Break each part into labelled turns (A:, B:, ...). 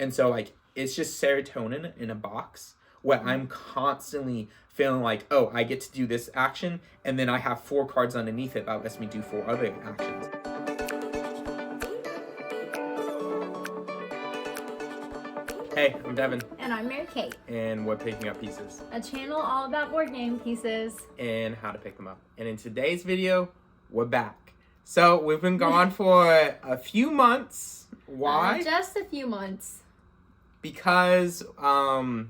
A: And so, like, it's just serotonin in a box where I'm constantly feeling like, oh, I get to do this action, and then I have 4 cards underneath it that lets me do 4 other actions. Hey, I'm Devin.
B: And I'm Mary Kate.
A: And we're picking up pieces.
B: A channel all about board game pieces.
A: And how to pick them up. And in today's video, we're back. So we've been gone for a few months. Why?
B: Just a few months.
A: Because, why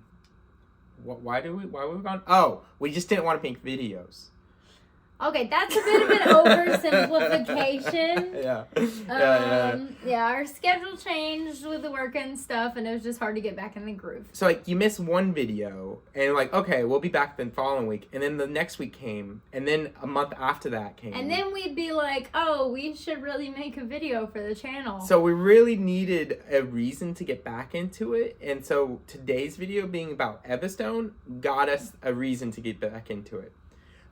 A: were we gone? Oh, we just didn't want to make videos.
B: Okay, that's a bit of an oversimplification.
A: Yeah,
B: our schedule changed with the work and stuff, and it was just hard to get back in the groove.
A: So, like, you miss one video, and like, okay, we'll be back the following week, and then the next week came, and then a month after that came.
B: And then we'd be like, oh, we should really make a video for the channel.
A: So we really needed a reason to get back into it, and so today's video being about Everstone got us a reason to get back into it.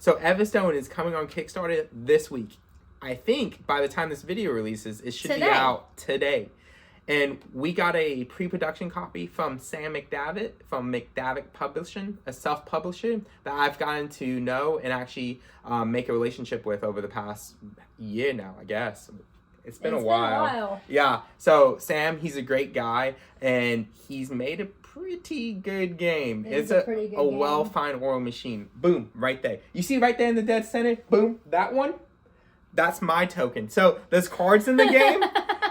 A: So Everstone is coming on Kickstarter this week. I think by the time this video releases, it should be out today. And we got a pre-production copy from Sam McDavitt from McDavitt Publishing, a self-publisher that I've gotten to know and actually make a relationship with over the past year now, I guess. It's been a while. Yeah. So Sam, he's a great guy, and he's made a pretty good game. It's a well-refined oral machine. Boom, right there. You see right there in the dead center? Boom, that one? That's my token. So there's cards in the game,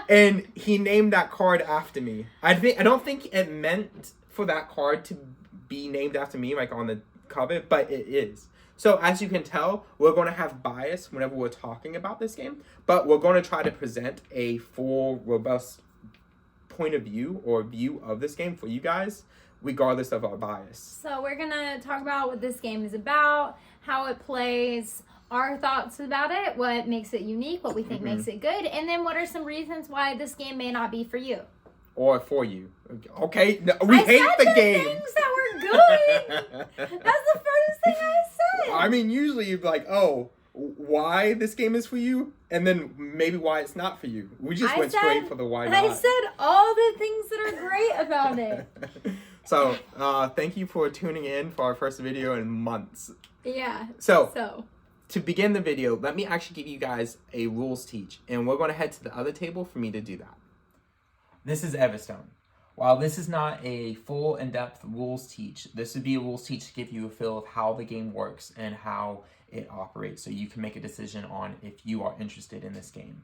A: and he named that card after me. I don't think it meant for that card to be named after me, like on the cover, but it is. So as you can tell, we're going to have bias whenever we're talking about this game, but we're going to try to present a full, robust point of view or view of this game for you guys, regardless of our bias.
B: So we're going to talk about what this game is about, how it plays, our thoughts about it, what makes it unique, what we think makes it good, and then what are some reasons why this game may not be for you.
A: Or for you. Okay, no, we hate the game.
B: Things that were good. That's the first thing I said.
A: I mean, usually you'd be like, oh, why this game is for you, and then maybe why it's not for you. We just went straight for the why not.
B: I said all the things that are great about it.
A: So, thank you for tuning in for our first video in months.
B: Yeah.
A: So, to begin the video, let me actually give you guys a rules teach, and we're going to head to the other table for me to do that. This is Everstone. While this is not a full in-depth rules teach, this would be a rules teach to give you a feel of how the game works and how it operates, so you can make a decision on if you are interested in this game.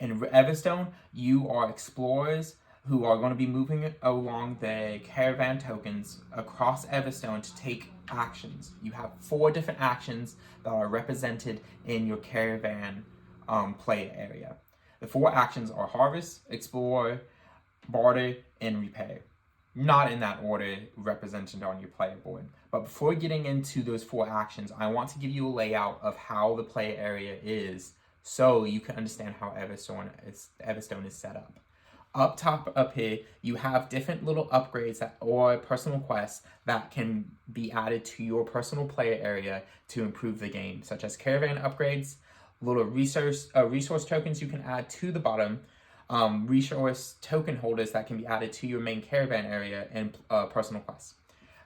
A: In Everstone, you are explorers who are going to be moving along the caravan tokens across Everstone to take actions. You have 4 different actions that are represented in your caravan play area. The 4 actions are harvest, explore, barter, and repair. Not in that order represented on your player board. But before getting into those 4 actions, I want to give you a layout of how the play area is so you can understand how Everstone is set up. Up top up here, you have different little upgrades or personal quests that can be added to your personal player area to improve the game, such as caravan upgrades, little resource tokens you can add to the bottom, resource token holders that can be added to your main caravan area, and personal quests.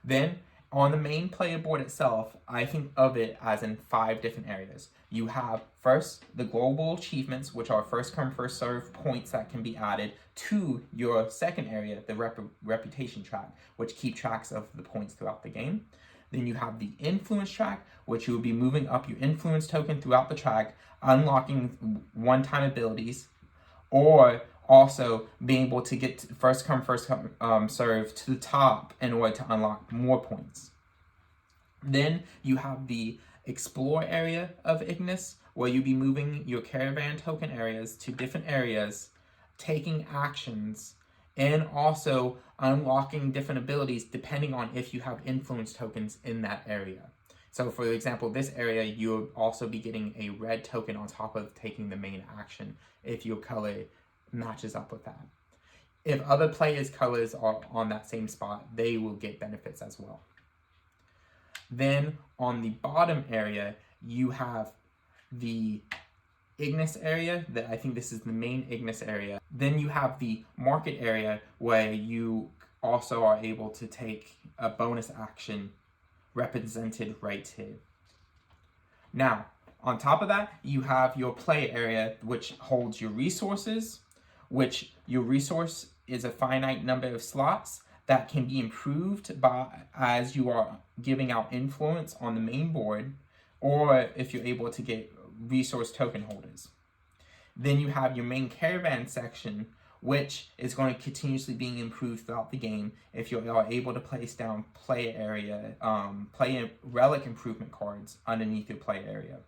A: Then, on the main player board itself, I think of it as in 5 different areas. You have, first, the global achievements, which are first come, first serve points that can be added to your second area, the reputation track, which keep tracks of the points throughout the game. Then you have the influence track, which you will be moving up your influence token throughout the track, unlocking one-time abilities, or also being able to get first come, first serve to the top in order to unlock more points. Then you have the explore area of Ignis, where you'll be moving your caravan token areas to different areas, taking actions, and also unlocking different abilities depending on if you have influence tokens in that area. So for example, this area, you'll also be getting a red token on top of taking the main action if your color matches up with that. If other players' colors are on that same spot, they will get benefits as well. Then on the bottom area, you have the Ignis area, that I think this is the main Ignis area. Then you have the market area where you also are able to take a bonus action represented right here. Now, on top of that, you have your play area, which holds your resources, which your resource is a finite number of slots that can be improved by as you are giving out influence on the main board, or if you're able to get resource token holders. Then you have your main caravan section, which is going to continuously being improved throughout the game if you are able to place down play area, play relic improvement cards underneath your play area.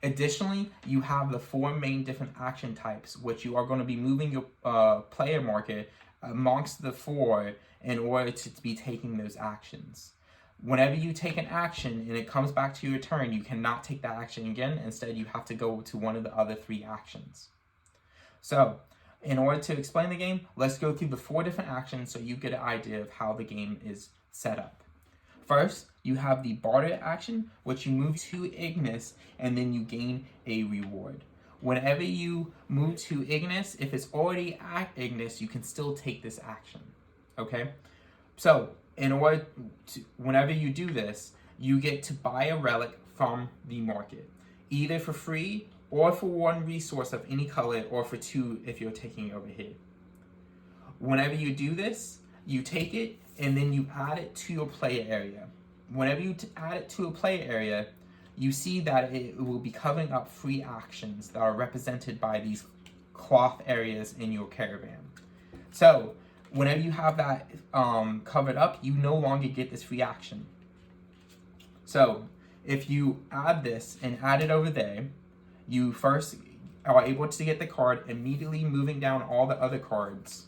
A: Additionally, you have the 4 main different action types, which you are going to be moving your player marker amongst the 4 in order to be taking those actions. Whenever you take an action and it comes back to your turn, you cannot take that action again. Instead, you have to go to one of the other 3 actions. So, in order to explain the game, let's go through the 4 different actions so you get an idea of how the game is set up. First, you have the barter action, which you move to Ignis and then you gain a reward. Whenever you move to Ignis, if it's already at Ignis, you can still take this action. Okay? So, in order to, whenever you do this, you get to buy a relic from the market, either for free or for 1 resource of any color, or for 2 if you're taking it over here. Whenever you do this, you take it and then you add it to your play area. Whenever you add it to a play area, you see that it will be covering up free actions that are represented by these cloth areas in your caravan. So, whenever you have that covered up, you no longer get this free action. So, if you add this and add it over there, you first are able to get the card immediately moving down all the other cards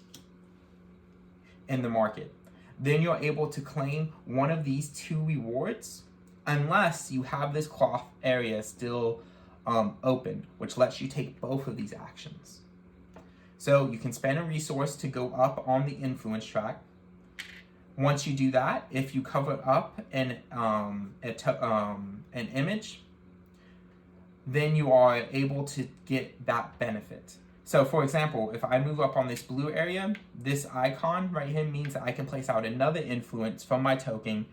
A: in the market. Then you're able to claim one of these 2 rewards unless you have this cloth area still open, which lets you take both of these actions. So you can spend a resource to go up on the influence track. Once you do that, if you cover up an image, then you are able to get that benefit. So for example, if I move up on this blue area, this icon right here means that I can place out another influence from my token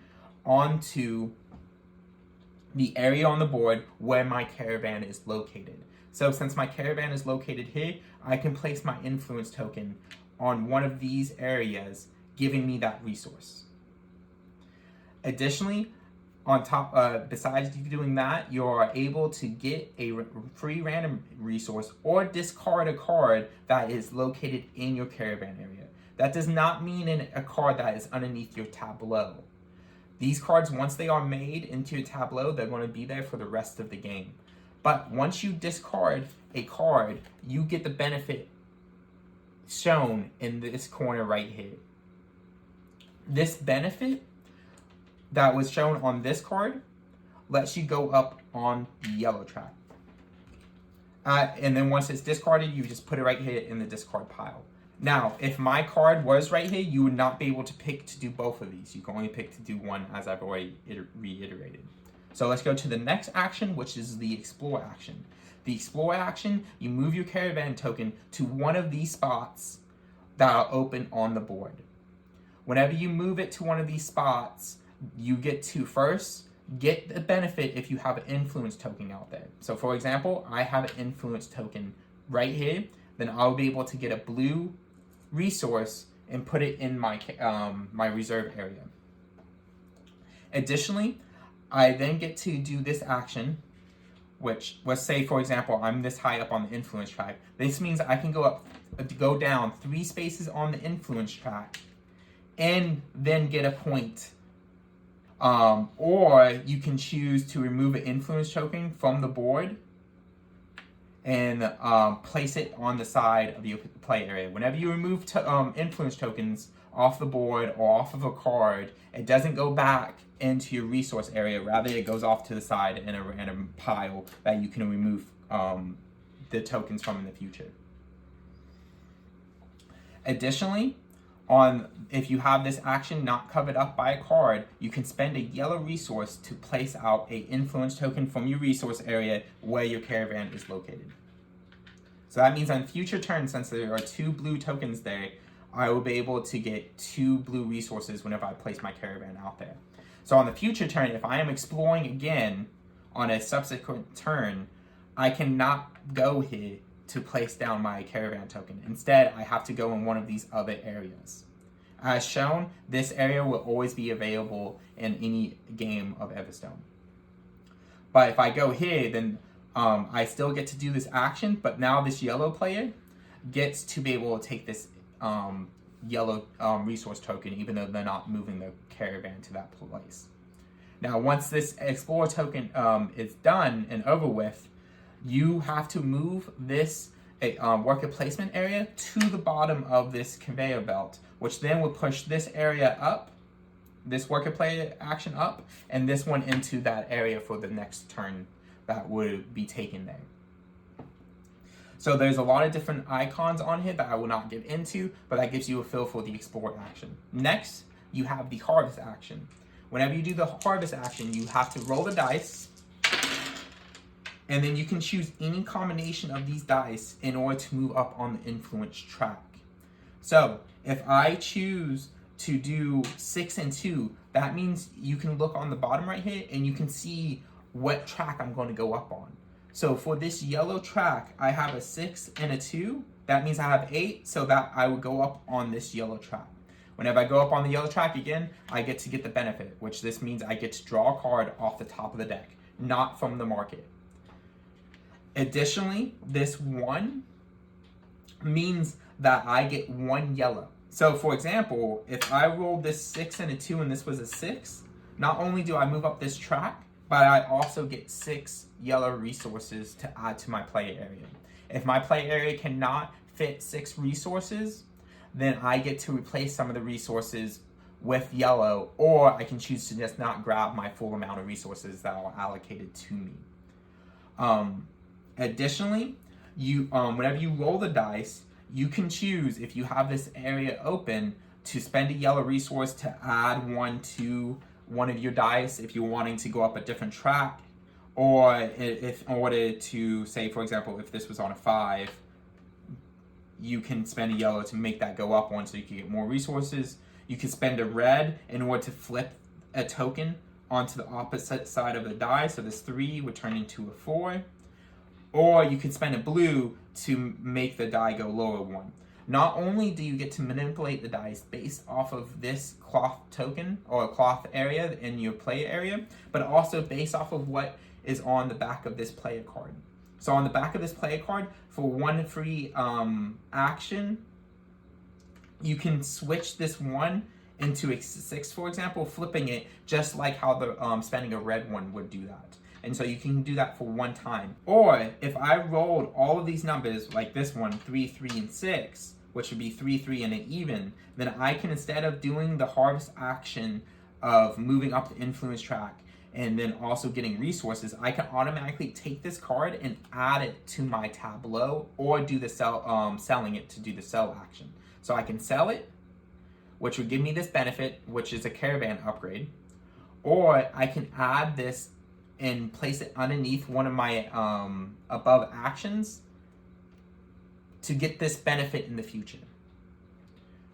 A: onto the area on the board where my caravan is located. So since my caravan is located here, I can place my influence token on one of these areas, giving me that resource. Additionally, on top, besides doing that, you are able to get a free random resource or discard a card that is located in your caravan area. That does not mean a card that is underneath your tableau. These cards, once they are made into your tableau, they're going to be there for the rest of the game. But once you discard a card, you get the benefit shown in this corner right here. This benefit that was shown on this card lets you go up on the yellow track. And then once it's discarded, you just put it right here in the discard pile. Now, if my card was right here, you would not be able to pick to do both of these. You can only pick to do one, as I've already reiterated. So let's go to the next action, which is the explore action. The explore action, you move your caravan token to one of these spots that are open on the board. Whenever you move it to one of these spots, you get to first get the benefit if you have an influence token out there. So for example, I have an influence token right here, then I'll be able to get a blue resource and put it in my my reserve area. Additionally, I then get to do this action, which, let's say for example, I'm this high up on the influence track. This means I can go down 3 spaces on the influence track and then get a point. Or you can choose to remove an influence token from the board and place it on the side of your play area. Whenever you remove influence tokens off the board or off of a card, it doesn't go back into your resource area. Rather, it goes off to the side in a random pile that you can remove the tokens from in the future. Additionally, if you have this action not covered up by a card, you can spend a yellow resource to place out an influence token from your resource area where your caravan is located. So that means on future turns, since there are 2 blue tokens there, I will be able to get 2 blue resources whenever I place my caravan out there. So on the future turn, if I am exploring again on a subsequent turn, I cannot go here to place down my caravan token. Instead, I have to go in one of these other areas. As shown, this area will always be available in any game of Everstone. But if I go here, then I still get to do this action, but now this yellow player gets to be able to take this yellow resource token, even though they're not moving the caravan to that place. Now, once this Explorer token is done and over with, you have to move this worker placement area to the bottom of this conveyor belt, which then will push this area up, this worker player action up, and this one into that area for the next turn that would be taken there. So there's a lot of different icons on here that I will not get into, but that gives you a feel for the Explore action. Next, you have the Harvest action. Whenever you do the Harvest action, you have to roll the dice, and then you can choose any combination of these dice in order to move up on the influence track. So if I choose to do 6 and 2, that means you can look on the bottom right here and you can see what track I'm going to go up on. So for this yellow track, I have a 6 and a 2. That means I have 8, so that I would go up on this yellow track. Whenever I go up on the yellow track again, I get to get the benefit, which this means I get to draw a card off the top of the deck, not from the market. Additionally, this 1 means that I get 1 yellow. So for example, if I rolled this 6 and a 2 and this was a 6, not only do I move up this track, but I also get 6 yellow resources to add to my play area. If my play area cannot fit 6 resources, then I get to replace some of the resources with yellow, or I can choose to just not grab my full amount of resources that are allocated to me. Additionally, whenever you roll the dice, you can choose, if you have this area open, to spend a yellow resource to add 1 to one of your dice if you're wanting to go up a different track, or if in order to, say for example, if this was on a 5, you can spend a yellow to make that go up 1 so you can get more resources. You can spend a red in order to flip a token onto the opposite side of the die, so this 3 would turn into a 4. Or you can spend a blue to make the die go lower 1. Not only do you get to manipulate the dice based off of this cloth token or cloth area in your play area, but also based off of what is on the back of this player card. So on the back of this player card, for 1 free action, you can switch this 1 into a 6, for example, flipping it just like how the spending a red 1 would do that. And so you can do that for 1 time. Or if I rolled all of these numbers, like this one, 3, 3, and 6, which would be 3, 3, and an even, then I can, instead of doing the harvest action of moving up the influence track and then also getting resources, I can automatically take this card and add it to my tableau, or do the selling it to do the sell action. So I can sell it, which would give me this benefit, which is a caravan upgrade, or I can add this and place it underneath one of my above actions to get this benefit in the future.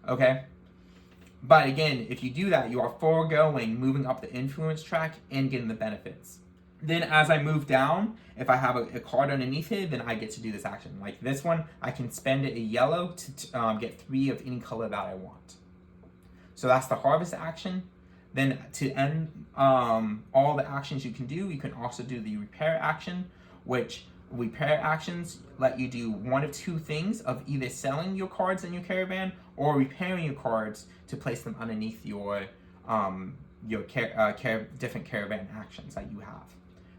A: Okay? But again, if you do that, you are foregoing moving up the influence track and getting the benefits. Then as I move down, if I have a card underneath it, then I get to do this action. Like this one, I can spend a yellow to get 3 of any color that I want. So that's the harvest action. Then to end all the actions you can do, you can also do the repair action, which repair actions let you do one of 2 things, of either selling your cards in your caravan or repairing your cards to place them underneath your different caravan actions that you have.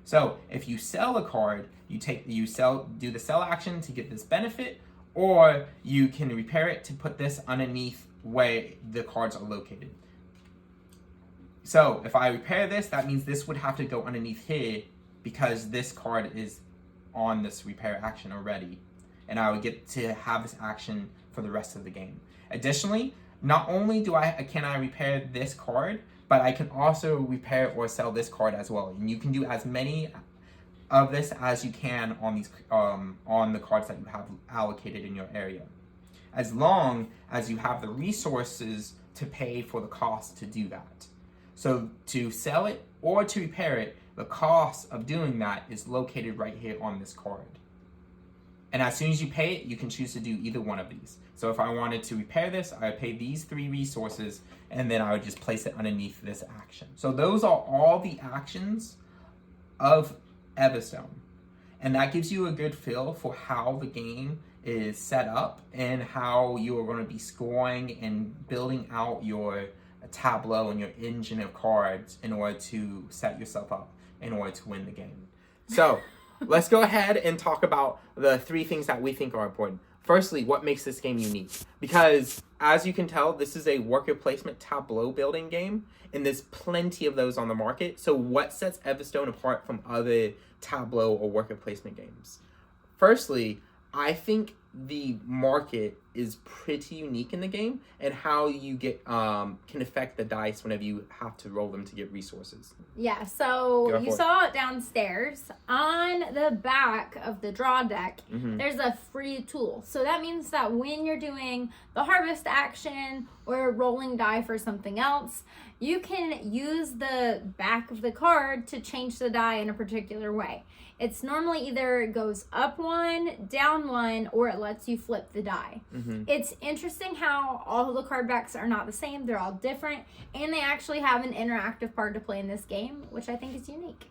A: So if you sell a card, do the sell action to get this benefit, or you can repair it to put this underneath where the cards are located. So if I repair this, that means this would have to go underneath here because this card is on this repair action already, and I would get to have this action for the rest of the game. Additionally, not only can I repair this card, but I can also repair or sell this card as well. And you can do as many of this as you can on these on the cards that you have allocated in your area, as long as you have the resources to pay for the cost to do that. So to sell it or to repair it, the cost of doing that is located right here on this card. And as soon as you pay it, you can choose to do either one of these. So if I wanted to repair this, I would pay these 3 resources, and then I would just place it underneath this action. So those are all the actions of Everstone. And that gives you a good feel for how the game is set up and how you are going to be scoring and building out your tableau and your engine of cards in order to set yourself up in order to win the game. So let's go ahead and talk about the 3 things that we think are important. Firstly, what makes this game unique? Because as you can tell, this is a worker placement tableau building game, and there's plenty of those on the market. So what sets Everstone apart from other tableau or worker placement games? Firstly, I think the market is pretty unique in the game, and how you get can affect the dice whenever you have to roll them to get resources.
B: Yeah, so you saw it downstairs. On the back of the draw deck, there's a free tool. So that means that when you're doing the harvest action or rolling die for something else, you can use the back of the card to change the die in a particular way. It's normally either it goes up 1, down 1, or it lets you flip the die. It's interesting how all the card backs are not the same. They're all different, and they actually have an interactive part to play in this game, which I think is unique.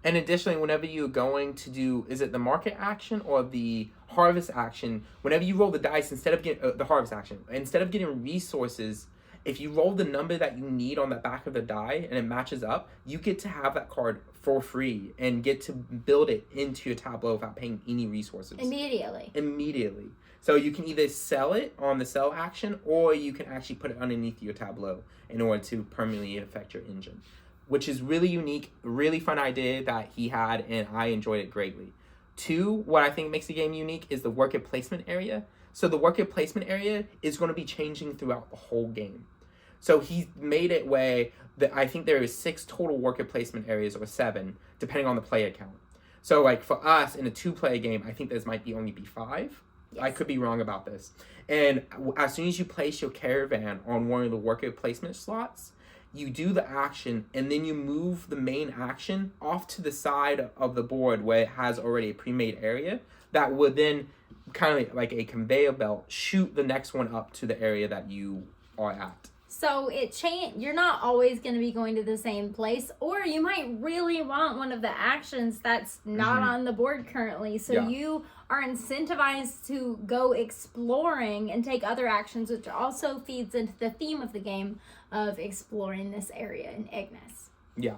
A: And additionally, whenever you're going to do, is it the market action or the harvest action? Whenever you roll the dice, instead of getting the harvest action, instead of getting resources, if you roll the number that you need on the back of the die and it matches up, you get to have that card for free and get to build it into your tableau without paying any resources. Immediately. So you can either sell it on the sell action, or you can actually put it underneath your tableau in order to permanently affect your engine, which is really unique, really fun idea that he had, and I enjoyed it greatly. 2, what I think makes the game unique is the worker placement area. So the worker placement area is going to be changing throughout the whole game. So he made it way that I think there is 6 total worker placement areas, or 7, depending on the player count. So like for us in a 2-player game, I think there might be only 5. Yes. I could be wrong about this. And as soon as you place your caravan on one of the worker placement slots, you do the action, and then you move the main action off to the side of the board where it has already a pre-made area that would then kind of like a conveyor belt shoot the next one up to the area that you are at.
B: So you're not always going to be going to the same place, or you might really want one of the actions that's not on the board currently. So you are incentivized to go exploring and take other actions, which also feeds into the theme of the game of exploring this area in Ignis.
A: Yeah.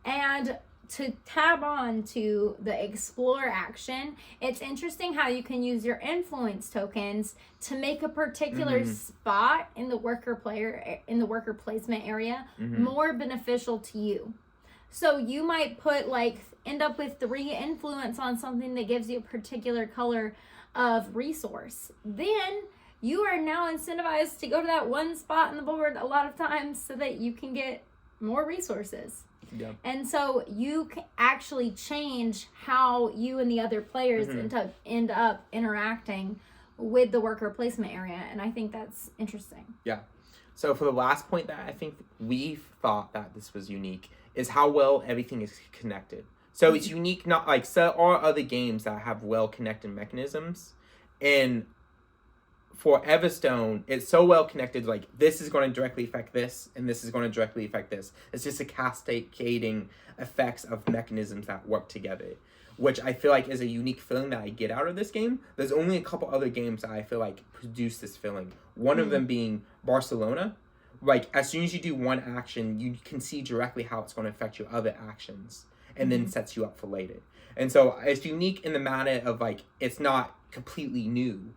B: And to tab on to the explore action, it's interesting how you can use your influence tokens to make a particular spot in the worker placement area more beneficial to you. So you might end up with 3 influence on something that gives you a particular color of resource. Then you are now incentivized to go to that one spot in the board a lot of times so that you can get more resources.
A: Yeah.
B: And so you can actually change how you and the other players end up interacting with the worker placement area, and I think that's interesting.
A: Yeah. So for the last point that I think we thought that this was unique is how well everything is connected. So it's unique, not like there are other games that have well-connected mechanisms, and for Everstone, it's so well connected, like this is going to directly affect this, and this is going to directly affect this. It's just a cascading effects of mechanisms that work together, which I feel like is a unique feeling that I get out of this game. There's only a couple other games that I feel like produce this feeling. One of them being Barcelona. Like, as soon as you do one action, you can see directly how it's going to affect your other actions, and then sets you up for later. And so it's unique in the manner of, like, it's not completely new.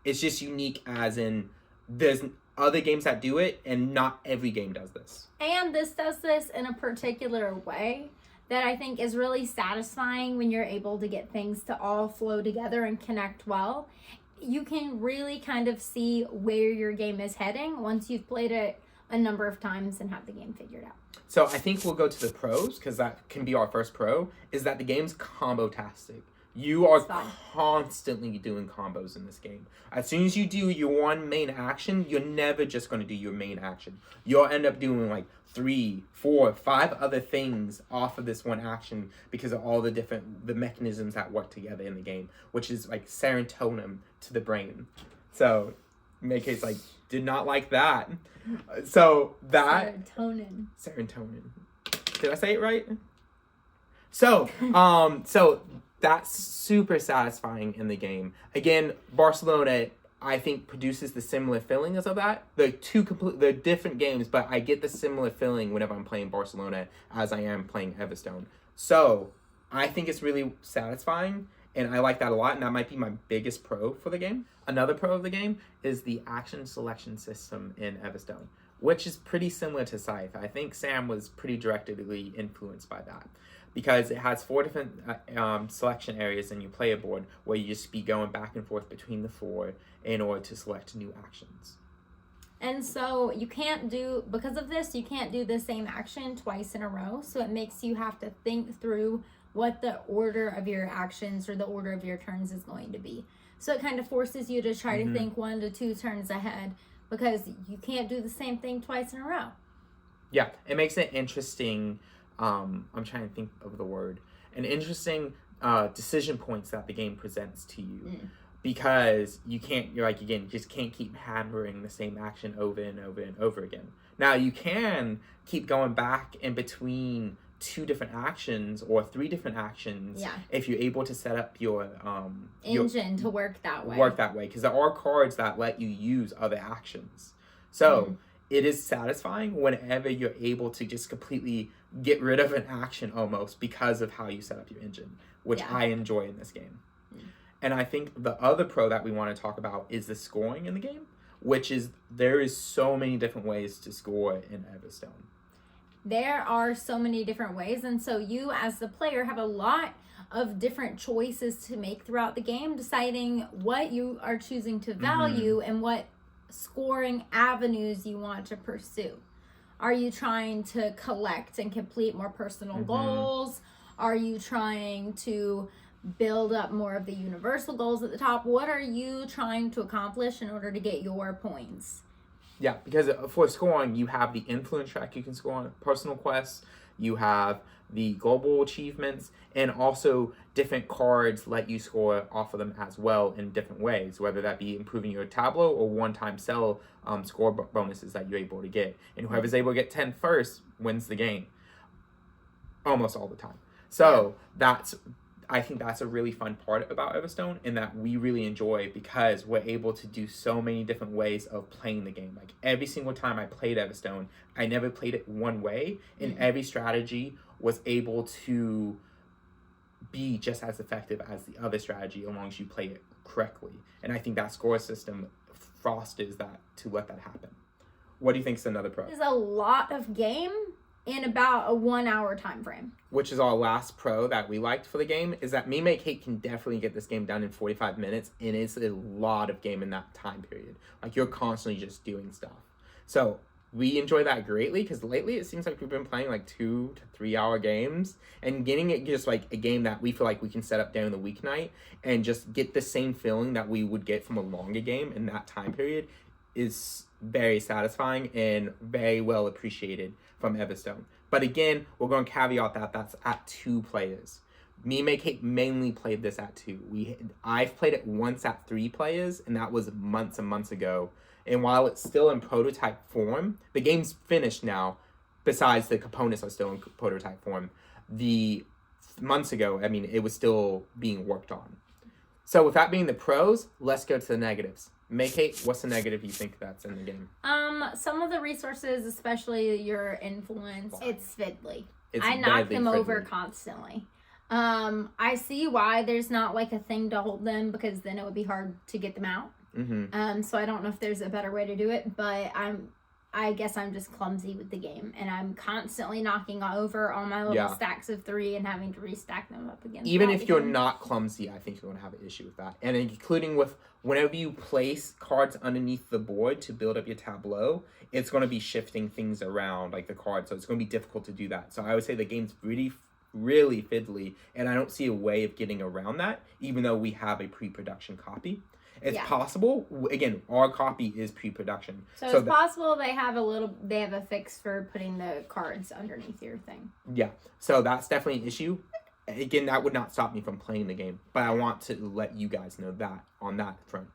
A: It's just unique as in there's other games that do it, and not every game does this.
B: And this does this in a particular way that I think is really satisfying when you're able to get things to all flow together and connect well. You can really kind of see where your game is heading once you've played it a number of times and have the game figured out.
A: So I think we'll go to the pros, because that can be our first pro, is that the game's combo-tastic. You are constantly doing combos in this game. As soon as you do your one main action, you're never just going to do your main action. You'll end up doing like 3, 4, 5 other things off of this one action because of all the mechanisms that work together in the game, which is like serotonin to the brain. So Mary Kate's like, did not like that. So that... Serotonin. Did I say it right? So, that's super satisfying in the game. Again, Barcelona, I think, produces the similar feeling as of that. They're different games, but I get the similar feeling whenever I'm playing Barcelona as I am playing Everstone. So, I think it's really satisfying, and I like that a lot, and that might be my biggest pro for the game. Another pro of the game is the action selection system in Everstone, which is pretty similar to Scythe. I think Sam was pretty directly influenced by that, because it has 4 different selection areas in your player board where you just be going back and forth between the 4 in order to select new actions.
B: And so because of this, you can't do the same action twice in a row. So it makes you have to think through what the order of your actions or the order of your turns is going to be. So it kind of forces you to try to think 1 to 2 turns ahead, because you can't do the same thing twice in a row.
A: Yeah, it makes it interesting. I'm trying to think of the word. An interesting decision points that the game presents to you. Because you just can't keep hammering the same action over and over and over again. Now, you can keep going back in between 2 different actions or 3 different actions if you're able to set up your
B: engine to work that way.
A: Because there are cards that let you use other actions. So it is satisfying whenever you're able to just completely get rid of an action almost because of how you set up your engine, which I enjoy in this game. And I think the other pro that we want to talk about is the scoring in the game, which is there is so many different ways to score in Everstone.
B: There are so many different ways, and so you as the player have a lot of different choices to make throughout the game, deciding what you are choosing to value and what scoring avenues you want to pursue. Are you trying to collect and complete more personal goals? Are you trying to build up more of the universal goals at the top? What are you trying to accomplish in order to get your points?
A: Yeah, because for scoring, you have the influence track you can score on, personal quests, you have the global achievements, and also different cards let you score off of them as well in different ways, whether that be improving your tableau or one-time sell score bonuses that you're able to get. And whoever's able to get 10 first wins the game, almost all the time. So I think that's a really fun part about Everstone, and that we really enjoy because we're able to do so many different ways of playing the game. Like every single time I played Everstone, I never played it one way, and every strategy was able to be just as effective as the other strategy as long as you play it correctly. And I think that score system fosters that to let that happen. What do you think is another pro?
B: There's a lot of game in about a 1 hour time frame.
A: Which is our last pro that we liked for the game, is that Mary Kate can definitely get this game done in 45 minutes, and it's a lot of game in that time period. Like, you're constantly just doing stuff. So we enjoy that greatly, because lately it seems like we've been playing like 2 to 3 hour games, and getting it just like a game that we feel like we can set up during the weeknight and just get the same feeling that we would get from a longer game in that time period is very satisfying and very well appreciated from Everstone. But again, we're going to caveat that that's at 2 players. Me and Mary Kate mainly played this at 2. I've played it once at 3 players, and that was months and months ago. And while it's still in prototype form, the game's finished now, besides the components are still in prototype form. Months ago, it was still being worked on. So with that being the pros, let's go to the negatives. Mary Kate, what's the negative you think that's in the game?
B: Some of the resources, especially your influence, it's fiddly. I knock them over constantly. I see why there's not like a thing to hold them, because then it would be hard to get them out. So I don't know if there's a better way to do it, but I guess I'm just clumsy with the game, and I'm constantly knocking over all my little stacks of 3 and having to restack them up again.
A: Even if you're not clumsy, I think you're going to have an issue with that. And including with whenever you place cards underneath the board to build up your tableau, it's going to be shifting things around, like the cards. So it's going to be difficult to do that. So I would say the game's really fiddly, and I don't see a way of getting around that, even though we have a pre-production copy. It's possible. Again, our copy is pre-production.
B: So it's possible they have a fix for putting the cards underneath your thing.
A: Yeah. So that's definitely an issue. Again, that would not stop me from playing the game, but I want to let you guys know that on that front.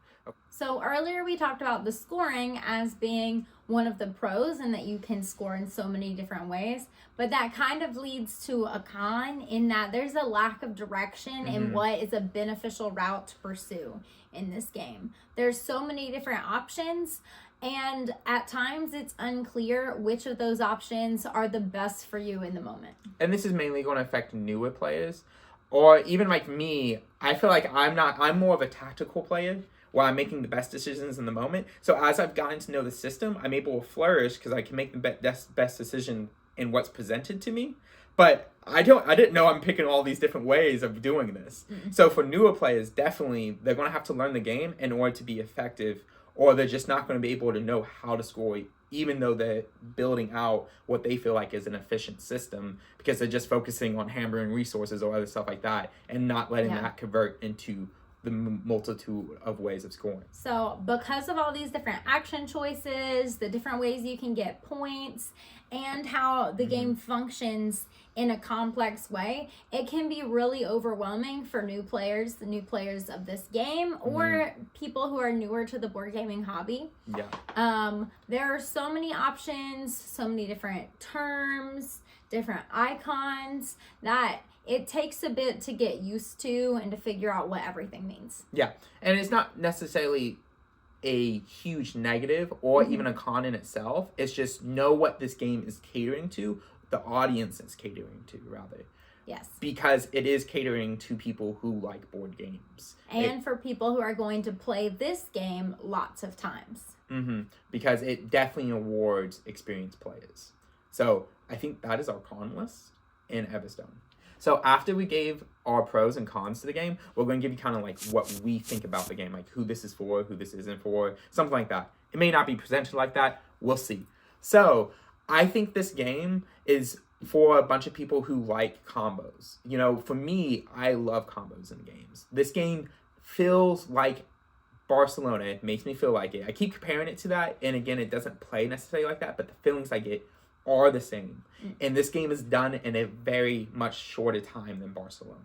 B: So earlier we talked about the scoring as being one of the pros and that you can score in so many different ways, but that kind of leads to a con in that there's a lack of direction in what is a beneficial route to pursue in this game. There's so many different options, and at times it's unclear which of those options are the best for you in the moment.
A: And this is mainly going to affect newer players, or even like me. I feel like I'm more of a tactical player where I'm making the best decisions in the moment. So as I've gotten to know the system, I'm able to flourish because I can make the best decision in what's presented to me. But I didn't know I'm picking all these different ways of doing this. So for newer players, definitely they're going to have to learn the game in order to be effective, or they're just not going to be able to know how to score, even though they're building out what they feel like is an efficient system, because they're just focusing on hammering resources or other stuff like that and not letting that convert into the multitude of ways of scoring.
B: So because of all these different action choices, the different ways you can get points, and how the game functions in a complex way, it can be really overwhelming for new players, the new players of this game, or people who are newer to the board gaming hobby. There are so many options, so many different terms, different icons, that it takes a bit to get used to and to figure out what everything means. Yeah,
A: and it's not necessarily a huge negative or even a con in itself. It's just know what this game is catering to, the audience is catering to, rather.
B: Yes.
A: Because it is catering to people who like board games.
B: And for people who are going to play this game lots of times.
A: Because it definitely awards experienced players. So I think that is our con list in Everstone. So after we gave our pros and cons to the game, we're going to give you kind of like what we think about the game, like who this is for, who this isn't for, something like that. It may not be presented like that. We'll see. So I think this game is for a bunch of people who like combos. You know, for me, I love combos in games. This game feels like Barcelona. It makes me feel like it. I keep comparing it to that, and again, it doesn't play necessarily like that, but the feelings I get are the same. And this game is done in a very much shorter time than Barcelona.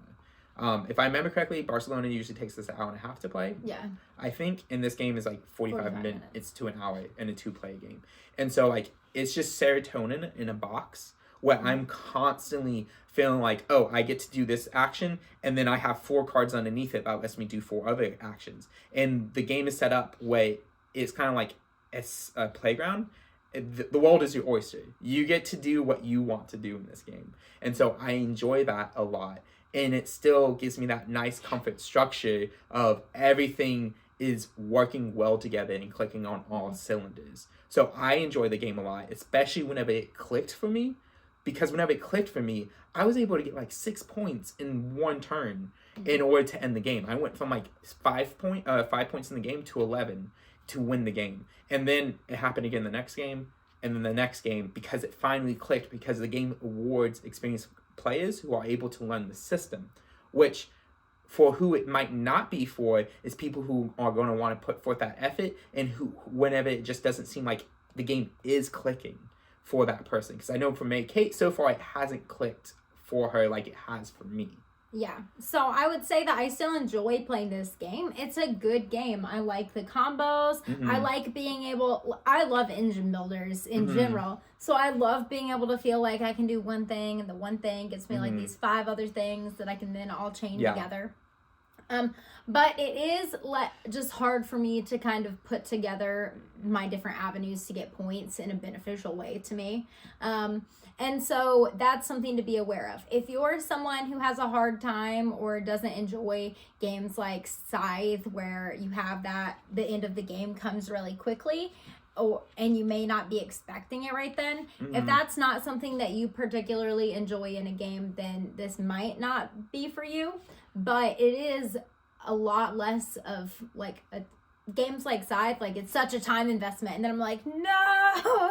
A: If I remember correctly, Barcelona usually takes us an hour and a half to play.
B: Yeah.
A: I think, and this game is like 45 minutes to an hour in a 2-player game. And so like, it's just serotonin in a box where I'm constantly feeling like, oh, I get to do this action, and then I have 4 cards underneath it that lets me do 4 other actions. And the game is set up where it's kind of like a playground. The world is your oyster. You get to do what you want to do in this game. And so I enjoy that a lot. And it still gives me that nice comfort structure of everything is working well together and clicking on all cylinders. So I enjoy the game a lot, especially whenever it clicked for me. Because whenever it clicked for me, I was able to get like 6 points in one turn in order to end the game. I went from like 5 points in the game to 11 to win the game. And then it happened again the next game, and then the next game, because it finally clicked, because the game awards experienced players who are able to learn the system, which for who it might not be for is people who are going to want to put forth that effort, and who, whenever it just doesn't seem like the game is clicking for that person. Because I know for Mary Kate, so far it hasn't clicked for her like it has for me.
B: Yeah, so I would say that I still enjoy playing this game. It's a good game. I like the combos. I like being able, I love engine builders in general. So I love being able to feel like I can do one thing, and the one thing gets me like these 5 other things that I can then all chain together. But it is just hard for me to kind of put together my different avenues to get points in a beneficial way to me. And so that's something to be aware of. If you're someone who has a hard time or doesn't enjoy games like Scythe, where you have that, the end of the game comes really quickly, and you may not be expecting it right then. If that's not something that you particularly enjoy in a game, then this might not be for you. But it is a lot less of like games like Scythe, like it's such a time investment, and then I'm like, no.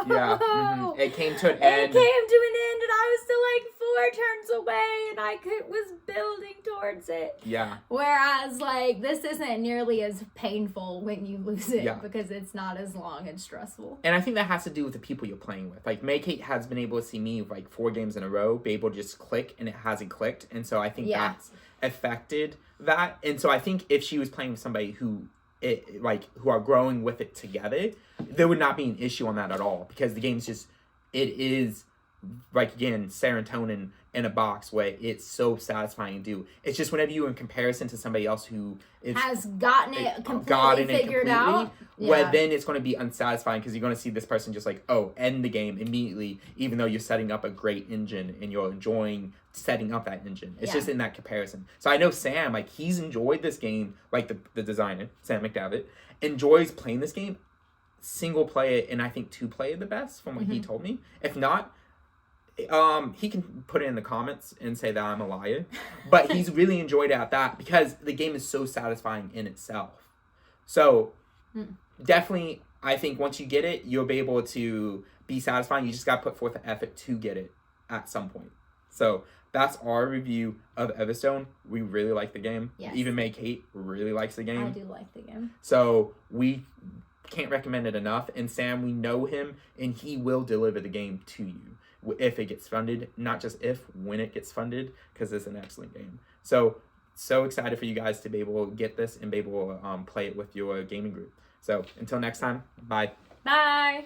A: Yeah, it came to an end.
B: It came to an end, and I was still like 4 turns away, and I was building towards it.
A: Yeah.
B: Whereas like this isn't nearly as painful when you lose it because it's not as long and stressful.
A: And I think that has to do with the people you're playing with. Like Mary Kate has been able to see me like 4 games in a row, be able to just click, and it hasn't clicked, and so I think that's affected that. And so I think if she was playing with somebody who are growing with it together, there would not be an issue on that at all, because the game's just, it is like, again, serotonin in a box where it's so satisfying to do. It's just whenever you're in comparison to somebody else who
B: has gotten it completely figured out,
A: well, then it's going to be unsatisfying, because you're going to see this person just like, end the game immediately, even though you're setting up a great engine and you're enjoying setting up that engine. It's just in that comparison. So I know Sam, like, he's enjoyed this game, like the designer, Sam McDavitt, enjoys playing this game single player, and I think 2 player the best from what he told me. If not, he can put it in the comments and say that I'm a liar, but he's really enjoyed it at that, because the game is so satisfying in itself. So definitely, I think once you get it, you'll be able to be satisfying. You just got to put forth the effort to get it at some point. So that's our review of Everstone. We really like the game.
B: Yes.
A: Even Mary Kate really likes the game.
B: I do like the game.
A: So we can't recommend it enough. And Sam, we know him, and he will deliver the game to you if it gets funded. Not just if, when it gets funded, because it's an excellent game. So excited for you guys to be able to get this and be able to play it with your gaming group. So until next time, bye.
B: Bye.